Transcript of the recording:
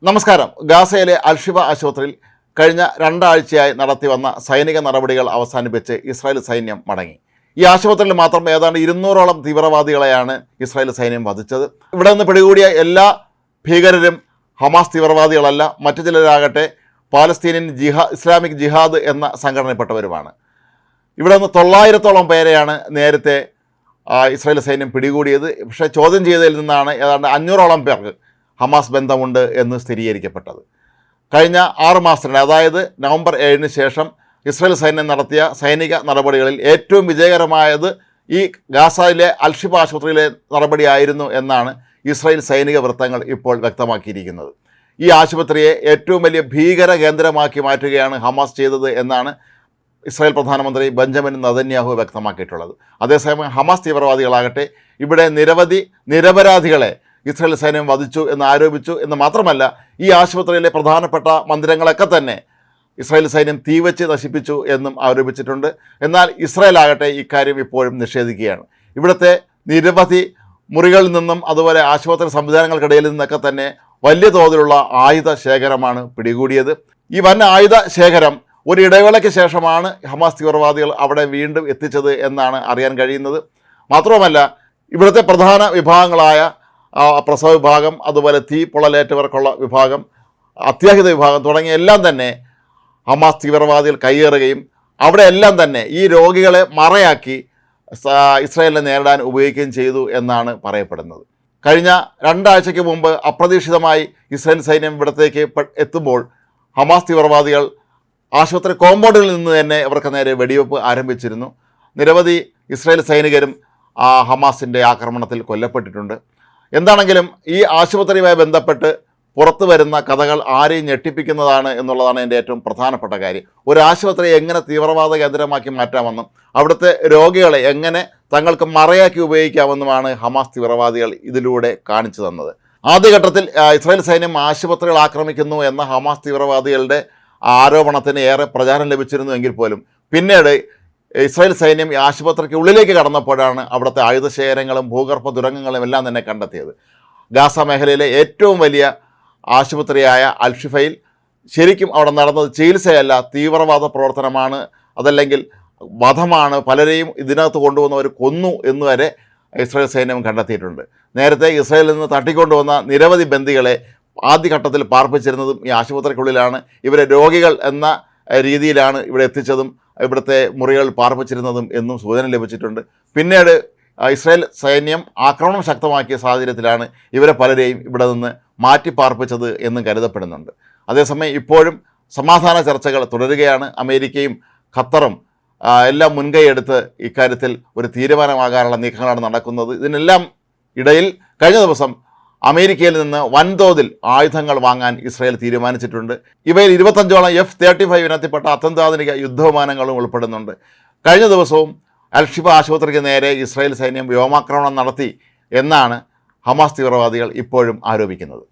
നമസ്കാരം. ഗാസയിലെ അൽഷിഫ ആശുപത്രിയിൽ കഴിഞ്ഞ രണ്ടാഴ്ചയായി നടത്തി വന്ന സൈനിക നടപടികൾ അവസാനിപ്പിച്ച് ഇസ്രായേൽ സൈന്യം മടങ്ങി. ഈ ആശുപത്രിയിൽ മാത്രം ഏതാണ്ട് 200ഓളം തീവ്രവാദികളെയാണ് ഇസ്രായേൽ സൈന്യം വധിച്ചത്. ഇവിടെ നിന്ന് പിടികൂടിയ എല്ലാ ഭീകരരും ഹമാസ് തീവ്രവാദികളല്ല. മറ്റു ചിലരാകട്ടെ പാലസ്തീനിയൻ ഇസ്ലാമിക് ജിഹാദ് എന്ന സംഘടനയിൽപ്പെട്ടവരുമാണ്. ഇവിടെ നിന്ന് 900ഓളം പേരെയാണ് നേരത്തെ ഇസ്രായേൽ സൈന്യം പിടികൂടിയത്. പക്ഷേ ചോദ്യം ചെയ്തതിൽ നിന്നാണ് ഏതാണ്ട് 500ഓളം പേർക്ക് ഹമാസ് ബന്ധമുണ്ട് എന്ന് സ്ഥിരീകരിക്കപ്പെട്ടത്. കഴിഞ്ഞ 6 മാസത്തിനിടെ, അതായത് നവംബർ 7-ന് ശേഷം ഇസ്രായേൽ സൈന്യം നടത്തിയ സൈനിക നടപടികളിൽ ഏറ്റവും വിജയകരമായത് ഈ ഗാസയിലെ അൽഷിഫ ആശുപത്രിയിലെ നടപടിയായിരുന്നു എന്നാണ് ഇസ്രായേൽ സൈനിക വൃത്തങ്ങൾ ഇപ്പോൾ വ്യക്തമാക്കിയിരിക്കുന്നത്. ഈ ആശുപത്രിയെ ഏറ്റവും വലിയ ഭീകര കേന്ദ്രമാക്കി മാറ്റുകയാണ് ഹമാസ് ചെയ്തത് എന്നാണ് ഇസ്രായേൽ പ്രധാനമന്ത്രി ബെഞ്ചമിൻ നെതന്യാഹു വ്യക്തമാക്കിയിട്ടുള്ളത്. അതേസമയം ഹമാസ് തീവ്രവാദികളാകട്ടെ ഇവിടെ നിരപരാധികളെ ഇസ്രായേൽ സൈന്യം വധിച്ചു എന്ന് ആരോപിച്ചു. എന്ന് മാത്രമല്ല, ഈ ആശുപത്രിയിലെ പ്രധാനപ്പെട്ട മന്ദിരങ്ങളൊക്കെ തന്നെ ഇസ്രായേൽ സൈന്യം തീവച്ച് നശിപ്പിച്ചു എന്നും ആരോപിച്ചിട്ടുണ്ട്. എന്നാൽ ഇസ്രായേൽ ആകട്ടെ ഇക്കാര്യം ഇപ്പോഴും നിഷേധിക്കുകയാണ്. ഇവിടുത്തെ നിരവധി മുറികളിൽ നിന്നും അതുപോലെ ആശുപത്രി സംവിധാനങ്ങൾക്കിടയിൽ നിന്നൊക്കെ തന്നെ വലിയ തോതിലുള്ള ആയുധ ശേഖരമാണ് പിടികൂടിയത്. ഈ വൻ ആയുധ ശേഖരം ഒരു ഇടവേളയ്ക്ക് ശേഷമാണ് ഹമാസ് തീവ്രവാദികൾ അവിടെ വീണ്ടും എത്തിച്ചത് എന്നാണ് അറിയാൻ കഴിയുന്നത്. മാത്രവുമല്ല, ഇവിടുത്തെ പ്രധാന വിഭാഗങ്ങളായ പ്രസവ വിഭാഗം, അതുപോലെ തീ പൊള്ളലേറ്റവർക്കുള്ള വിഭാഗം, അത്യാഹിത വിഭാഗം തുടങ്ങിയ എല്ലാം തന്നെ ഹമാസ് തീവ്രവാദികൾ കയ്യേറുകയും അവിടെ എല്ലാം തന്നെ ഈ രോഗികളെ മറയാക്കി ഇസ്രായേലിനെ നേരിടാൻ ഉപയോഗിക്കുകയും ചെയ്തു എന്നാണ് പറയപ്പെടുന്നത്. കഴിഞ്ഞ 2 ആഴ്ചയ്ക്ക് മുമ്പ് അപ്രതീക്ഷിതമായി ഇസ്രായേൽ സൈന്യം ഇവിടത്തേക്ക് എത്തുമ്പോൾ ഹമാസ് തീവ്രവാദികൾ ആശുപത്രി കോമ്പൗണ്ടിൽ നിന്ന് തന്നെ ഇവർക്ക് നേരെ വെടിവെപ്പ് ആരംഭിച്ചിരുന്നു. നിരവധി ഇസ്രായേൽ സൈനികരും ഹമാസിൻ്റെ ആക്രമണത്തിൽ കൊല്ലപ്പെട്ടിട്ടുണ്ട്. എന്താണെങ്കിലും ഈ ആശുപത്രിയുമായി ബന്ധപ്പെട്ട് പുറത്തു വരുന്ന കഥകൾ ആരെയും ഞെട്ടിപ്പിക്കുന്നതാണ് എന്നുള്ളതാണ് എൻ്റെ ഏറ്റവും പ്രധാനപ്പെട്ട കാര്യം. ഒരു ആശുപത്രിയെ എങ്ങനെ തീവ്രവാദ കേന്ദ്രമാക്കി മാറ്റാമെന്നും അവിടുത്തെ രോഗികളെ എങ്ങനെ തങ്ങൾക്ക് മറയാക്കി ഉപയോഗിക്കാമെന്നുമാണ് ഹമാസ് തീവ്രവാദികൾ ഇതിലൂടെ കാണിച്ചു തന്നത്. ആദ്യഘട്ടത്തിൽ ഇസ്രായേൽ സൈന്യം ആശുപത്രികൾ ആക്രമിക്കുന്നു എന്ന ഹമാസ് തീവ്രവാദികളുടെ ആരോപണത്തിന് ഏറെ പ്രചാരം ലഭിച്ചിരുന്നു എങ്കിൽ പോലും പിന്നീട് ഇസ്രായേൽ സൈന്യം ഈ ആശുപത്രിക്ക് ഉള്ളിലേക്ക് കടന്നപ്പോഴാണ് അവിടുത്തെ ആയുധശേഖരങ്ങളും ഭൂഗർഭ തുരങ്കങ്ങളും എല്ലാം തന്നെ കണ്ടെത്തിയത്. ഗാസ മേഖലയിലെ ഏറ്റവും വലിയ ആശുപത്രിയായ അൽഷിഫയിൽ ശരിക്കും അവിടെ നടന്നത് ചികിത്സയല്ല, തീവ്രവാദ പ്രവർത്തനമാണ്, അതല്ലെങ്കിൽ വധമാണ്. പലരെയും ഇതിനകത്ത് കൊണ്ടുവന്നവർ കൊന്നു എന്നുവരെ ഇസ്രായേൽ സൈന്യം കണ്ടെത്തിയിട്ടുണ്ട്. നേരത്തെ ഇസ്രായേലിൽ നിന്ന് തട്ടിക്കൊണ്ടുവന്ന നിരവധി ബന്ദികളെ ആദ്യഘട്ടത്തിൽ പാർപ്പിച്ചിരുന്നതും ഈ ആശുപത്രിക്കുള്ളിലാണ്. ഇവരെ രോഗികൾ എന്ന രീതിയിലാണ് ഇവിടെ എത്തിച്ചതും ഇവിടുത്തെ മുറികൾ പാർപ്പിച്ചിരുന്നതും എന്നും സൂചന ലഭിച്ചിട്ടുണ്ട്. പിന്നീട് ഇസ്രായേൽ സൈന്യം ആക്രമണം ശക്തമാക്കിയ സാഹചര്യത്തിലാണ് ഇവരെ പലരെയും ഇവിടെ നിന്ന് മാറ്റി പാർപ്പിച്ചത് എന്നും കരുതപ്പെടുന്നുണ്ട്. അതേസമയം ഇപ്പോഴും സമാധാന ചർച്ചകൾ തുടരുകയാണ്. അമേരിക്കയും ഖത്തറും എല്ലാം മുൻകൈയെടുത്ത് ഇക്കാര്യത്തിൽ ഒരു തീരുമാനമാകാനുള്ള നീക്കങ്ങളാണ് നടക്കുന്നത്. ഇതിനെല്ലാം ഇടയിൽ കഴിഞ്ഞ ദിവസം അമേരിക്കയിൽ നിന്ന് വൻതോതിൽ ആയുധങ്ങൾ വാങ്ങാൻ ഇസ്രായേൽ തീരുമാനിച്ചിട്ടുണ്ട്. ഇവയിൽ 25ഓളം F-35 ഇനത്തിൽപ്പെട്ട അത്യന്താധുനിക യുദ്ധവിമാനങ്ങളും ഉൾപ്പെടുന്നുണ്ട്. കഴിഞ്ഞ ദിവസവും അൽഷിഫ ആശുപത്രിക്ക് നേരെ ഇസ്രായേൽ സൈന്യം വ്യോമാക്രമണം നടത്തി എന്നാണ് ഹമാസ് തീവ്രവാദികൾ ഇപ്പോഴും ആരോപിക്കുന്നത്.